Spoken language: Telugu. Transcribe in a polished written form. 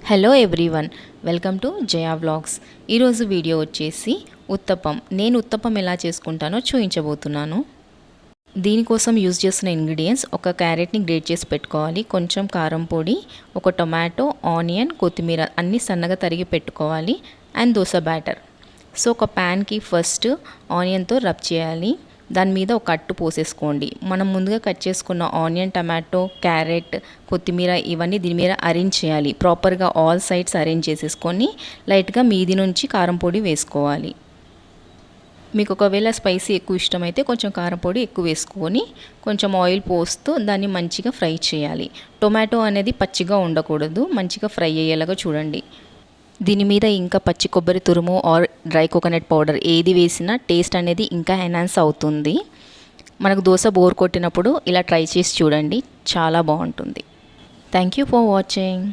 Hello everyone, welcome to Jaya vlogs. ఈరోజు వీడియో వచ్చేసి ఉత్తప్పం. నేను ఉత్తప్పం ఎలా చేసుకుంటానో చూపించబోతున్నాను. దీనికోసం యూజ్ చేస్తున్న ఇంగ్రీడియంట్స్: ఒక క్యారెట్ని గ్రేట్ చేసి పెట్టుకోవాలి, కొంచెం కారం పొడి, ఒక టొమాటో, ఆనియన్, కొత్తిమీర అన్నీ సన్నగా తరిగి పెట్టుకోవాలి, అండ్ దోస బ్యాటర్. సో ఒక ప్యాన్కి ఫస్ట్ ఆనియన్తో రబ్ చేయాలి. దాని మీద ఒక అట్టు పోసేసుకోండి. మనం ముందుగా కట్ చేసుకున్న ఆనియన్, టమాటో, క్యారెట్, కొత్తిమీర ఇవన్నీ దీని మీద అరేంజ్ చేయాలి. ప్రాపర్గా ఆల్ సైడ్స్ అరేంజ్ చేసేసుకొని లైట్గా మీది నుంచి కారం పొడి వేసుకోవాలి. మీకు ఒకవేళ స్పైసీ ఎక్కువ ఇష్టమైతే కొంచెం కారం పొడి ఎక్కువ వేసుకొని కొంచెం ఆయిల్ పోస్తూ దాన్ని మంచిగా ఫ్రై చేయాలి. టొమాటో అనేది పచ్చిగా ఉండకూడదు, మంచిగా ఫ్రై అయ్యేలాగా చూడండి. దీని మీద ఇంకా పచ్చి కొబ్బరి తురుము ఆర్ డ్రై కోకోనట్ పౌడర్ ఏది వేసినా టేస్ట్ అనేది ఇంకా ఎన్హాన్స్ అవుతుంది. మనకు దోశ బోర్ కొట్టినప్పుడు ఇలా ట్రై చేసి చూడండి, చాలా బాగుంటుంది. Thank you for watching.